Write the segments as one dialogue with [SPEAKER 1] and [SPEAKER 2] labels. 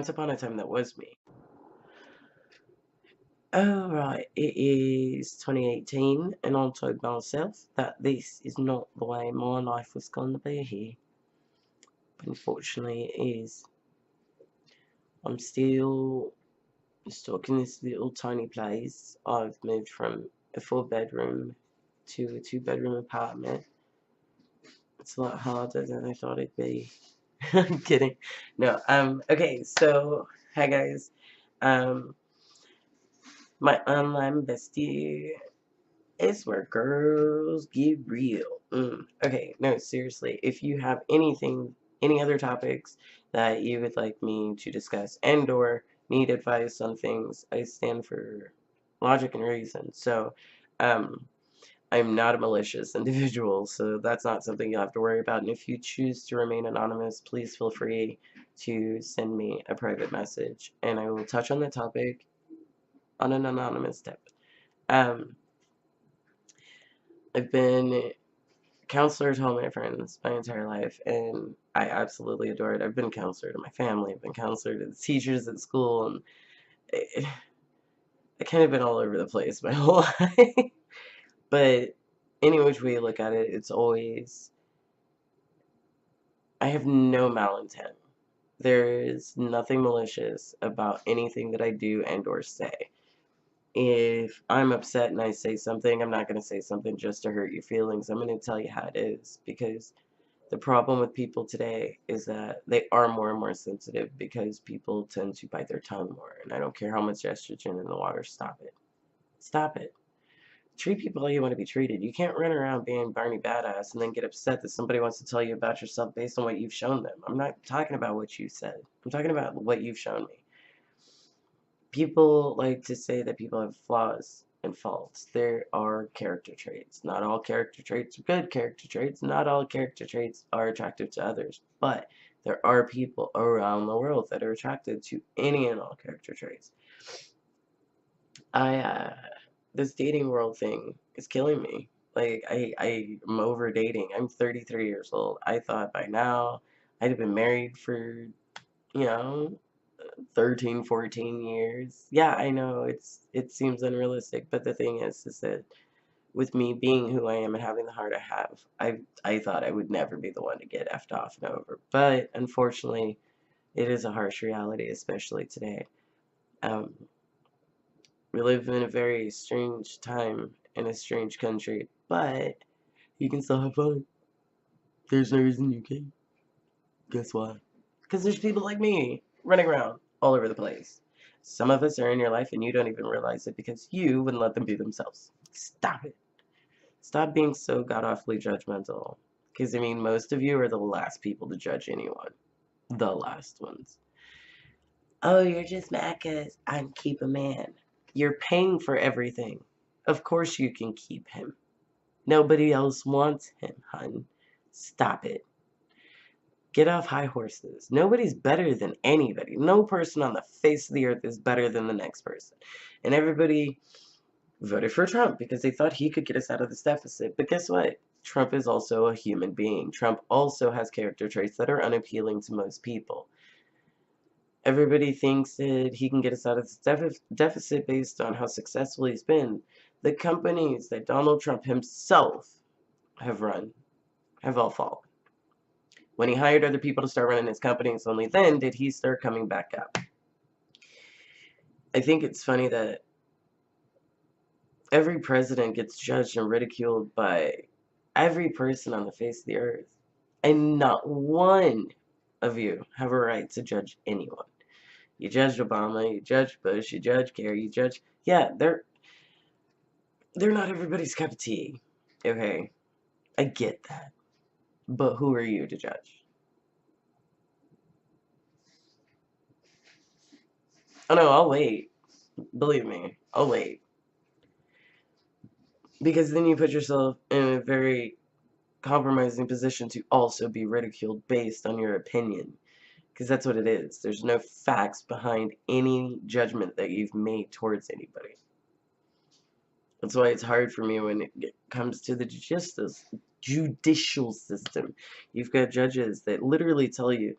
[SPEAKER 1] Once upon a time, that was me. Alright, it is 2018, and I told myself that this is not the way my life was going to be here. But unfortunately, it is. I'm still stuck in this little tiny place. I've moved from a 4 bedroom to a 2 bedroom apartment. It's a lot harder than I thought it'd be. I'm kidding. No, okay, so, hi guys. Um, my online bestie is where girls get real. Okay, no, seriously, if you have any other topics that you would like me to discuss and or need advice on things, I stand for logic and reason. So, um, I'm not a malicious individual, so that's not something you'll have to worry about. And if you choose to remain anonymous, please feel free to send me a private message, and I will touch on the topic on an anonymous tip. Um, I've been counselor to all my friends my entire life, and I absolutely adore it. I've been counselor to my family, I've been counselor to the teachers at school, and I kind of been all over the place my whole life. But any which way you look at it, it's always, I have no malintent. There is nothing malicious about anything that I do and or say. If I'm upset and I say something, I'm not going to say something just to hurt your feelings. I'm going to tell you how it is, because the problem with people today is that they are more and more sensitive because people tend to bite their tongue more. And I don't care how much estrogen in the water. Stop it. Stop it. Treat people how you want to be treated. You can't run around being Barney Badass and then get upset that somebody wants to tell you about yourself based on what you've shown them. I'm not talking about what you said. I'm talking about what you've shown me. People like to say that people have flaws and faults. There are character traits. Not all character traits are good character traits. Not all character traits are attractive to others. But there are people around the world that are attracted to any and all character traits. This dating world thing is killing me. Like, I'm over dating. I'm 33 years old. I thought by now I'd have been married for, you know, 13, 14 years. Yeah, I know it seems unrealistic, but the thing is that with me being who I am and having the heart I have, I thought I would never be the one to get effed off and over. But unfortunately, it is a harsh reality, especially today. Um, we live in a very strange time in a strange country, but you can still have fun. There's no reason you can't. Guess why? Because there's people like me running around all over the place. Some of us are in your life and you don't even realize it because you wouldn't let them be themselves. Stop it. Stop being so god-awfully judgmental. Because, I mean, most of you are the last people to judge anyone. The last ones. Oh, you're just mad because I keep a man. You're paying for everything. Of course you can keep him. Nobody else wants him, hun. Stop it. Get off high horses. Nobody's better than anybody. No person on the face of the earth is better than the next person. And everybody voted for Trump because they thought he could get us out of this deficit. But guess what? Trump is also a human being. Trump also has character traits that are unappealing to most people. Everybody thinks that he can get us out of this deficit based on how successful he's been. The companies that Donald Trump himself have run have all fallen. When he hired other people to start running his companies, only then did he start coming back up. I think it's funny that every president gets judged and ridiculed by every person on the face of the earth. And not one of you have a right to judge anyone. You judge Obama, you judge Bush, you judge Kerry, you judge... Yeah, they're not everybody's cup of tea. Okay, I get that. But who are you to judge? Oh no, I'll wait. Believe me, I'll wait. Because then you put yourself in a very compromising position to also be ridiculed based on your opinion. Because that's what it is. There's no facts behind any judgment that you've made towards anybody. That's why it's hard for me when it comes to the judicial system. You've got judges that literally tell you,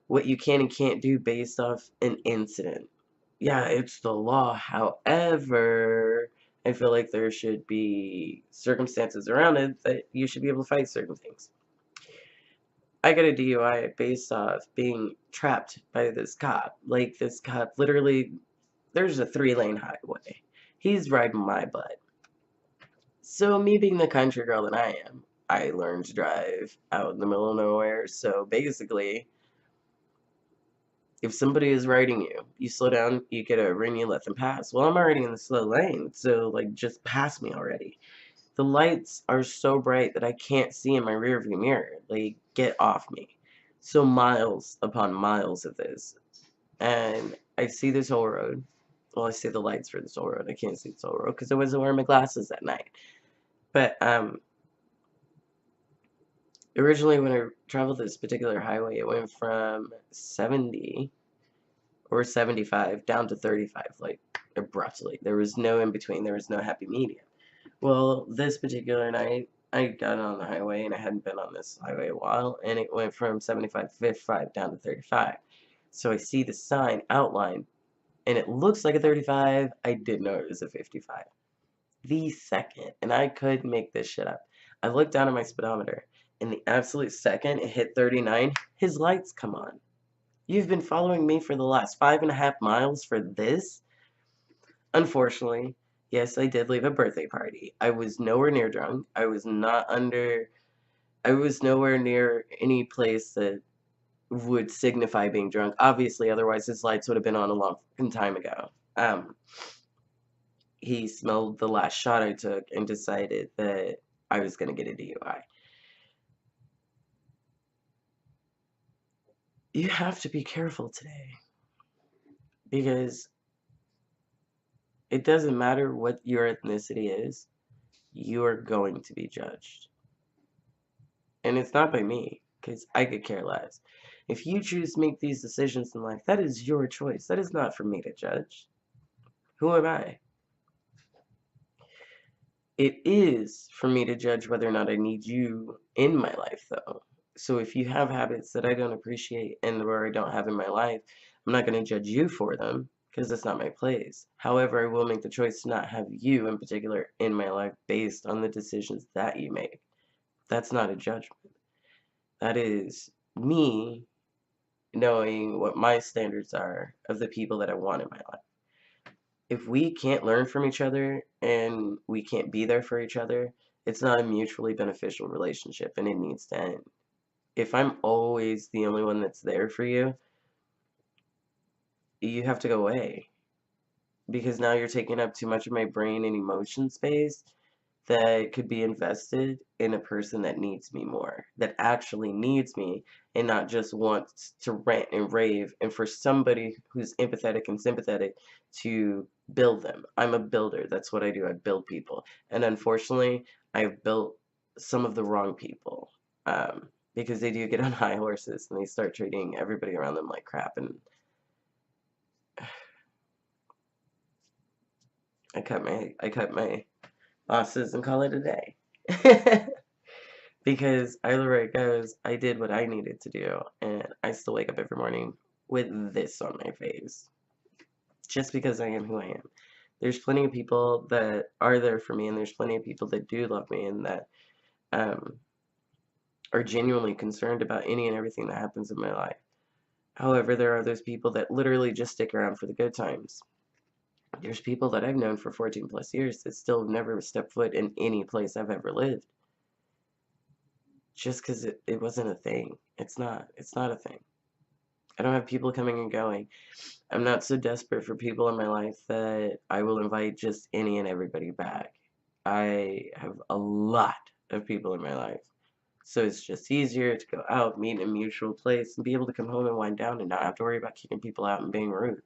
[SPEAKER 1] what you can and can't do based off an incident. Yeah, it's the law. However, I feel like there should be circumstances around it that you should be able to fight certain things. I got a DUI based off being trapped by this cop. Like, this cop literally, there's a 3-lane highway. He's riding my butt. So, me being the country girl that I am, I learned to drive out in the middle of nowhere. So, basically, if somebody is riding you, you slow down, you get over and you let them pass. Well, I'm already in the slow lane, so, like, just pass me already. The lights are so bright that I can't see in my rearview mirror. Like, get off me. So, miles upon miles of this. And I see this whole road. Well, I see the lights for this whole road. I can't see this whole road because I wasn't wearing my glasses that night. But, originally when I traveled this particular highway, it went from 70 or 75 down to 35, like, abruptly. There was no in between. There was no happy medium. Well, this particular night, I got on the highway, and I hadn't been on this highway a while, and it went from 75 to 55 down to 35. So I see the sign outlined, and it looks like a 35. I did know it was a 55. The second, and I could make this shit up. I looked down at my speedometer, and the absolute second it hit 39, his lights come on. You've been following me for the last 5.5 miles for this? Unfortunately, yes, I did leave a birthday party. I was nowhere near drunk. I was nowhere near any place that would signify being drunk. Obviously, otherwise his lights would have been on a long time ago. He smelled the last shot I took and decided that I was going to get a DUI. You have to be careful today because it doesn't matter what your ethnicity is, you are going to be judged. And it's not by me, because I could care less. If you choose to make these decisions in life, that is your choice. That is not for me to judge. Who am I? It is for me to judge whether or not I need you in my life, though. So if you have habits that I don't appreciate and where I don't have in my life, I'm not going to judge you for them because that's not my place. However, I will make the choice to not have you in particular in my life based on the decisions that you make. That's not a judgment. That is me knowing what my standards are of the people that I want in my life. If we can't learn from each other and we can't be there for each other, it's not a mutually beneficial relationship and it needs to end. If I'm always the only one that's there for you, you have to go away because now you're taking up too much of my brain and emotion space that could be invested in a person that needs me more, that actually needs me and not just wants to rant and rave, and for somebody who's empathetic and sympathetic to build them. I'm a builder. That's what I do. I build people. And unfortunately, I've built some of the wrong people because they do get on high horses and they start treating everybody around them like crap. And I cut my losses and call it a day. Because either way it goes, I did what I needed to do, and I still wake up every morning with this on my face. Just because I am who I am. There's plenty of people that are there for me, and there's plenty of people that do love me and that are genuinely concerned about any and everything that happens in my life. However, there are those people that literally just stick around for the good times. There's people that I've known for 14 plus years that still never stepped foot in any place I've ever lived. Just because it wasn't a thing. It's not a thing. I don't have people coming and going. I'm not so desperate for people in my life that I will invite just any and everybody back. I have a lot of people in my life. So it's just easier to go out, meet in a mutual place, and be able to come home and wind down and not have to worry about kicking people out and being rude.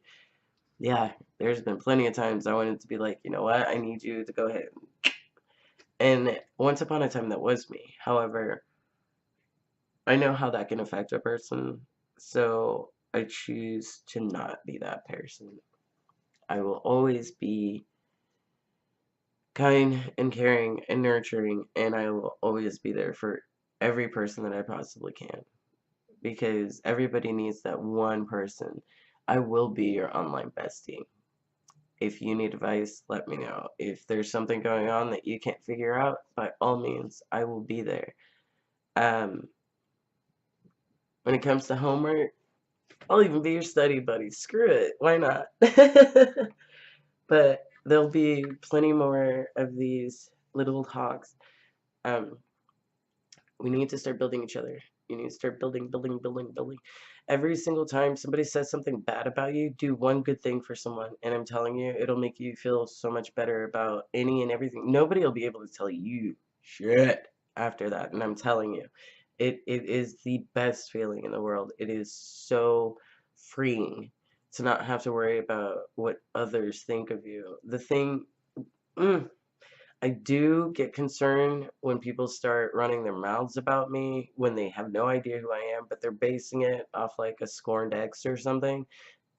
[SPEAKER 1] Yeah, there's been plenty of times I wanted to be like, you know what, I need you to go ahead. And once upon a time that was me. However, I know how that can affect a person, so I choose to not be that person. I will always be kind and caring and nurturing, and I will always be there for every person that I possibly can. because everybody needs that one person. I will be your online bestie. If you need advice, let me know. If there's something going on that you can't figure out, by all means, I will be there. Um, when it comes to homework, I'll even be your study buddy. Screw it. Why not? But there'll be plenty more of these little talks. Um, we need to start building each other. You need to start building. Every single time somebody says something bad about you, do one good thing for someone. And I'm telling you, it'll make you feel so much better about any and everything. Nobody will be able to tell you shit after that. And I'm telling you, it is the best feeling in the world. It is so freeing to not have to worry about what others think of you. Mm, I do get concerned when people start running their mouths about me when they have no idea who I am, but they're basing it off like a scorned ex or something.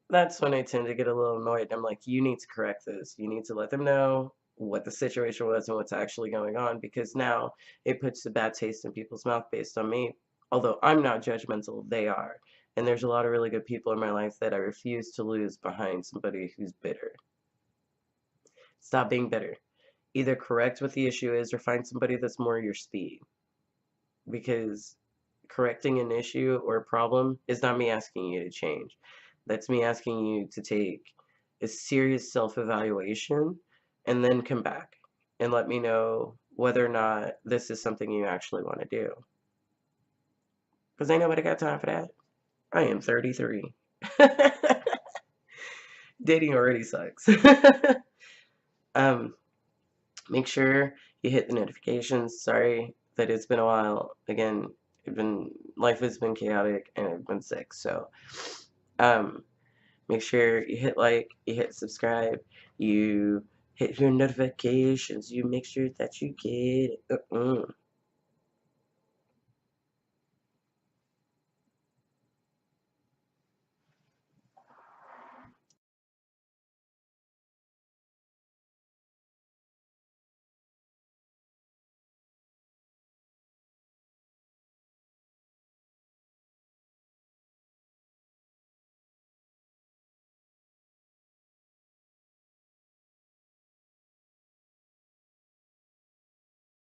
[SPEAKER 1] That's when I tend to get a little annoyed. I'm like, you need to correct this. You need to let them know what the situation was and what's actually going on, because now it puts a bad taste in people's mouth based on me. Although I'm not judgmental, they are. And there's a lot of really good people in my life that I refuse to lose behind somebody who's bitter. Stop being bitter. Either correct what the issue is or find somebody that's more your speed. Because correcting an issue or a problem is not me asking you to change. That's me asking you to take a serious self evaluation and then come back and let me know whether or not this is something you actually want to do. Because ain't nobody got time for that. I am 33. Dating already sucks. um, Make sure you hit the notifications. Sorry that it's been a while. Again, life has been chaotic and I've been sick. So, um, make sure you hit like, you hit subscribe, you hit your notifications, you make sure that you get it.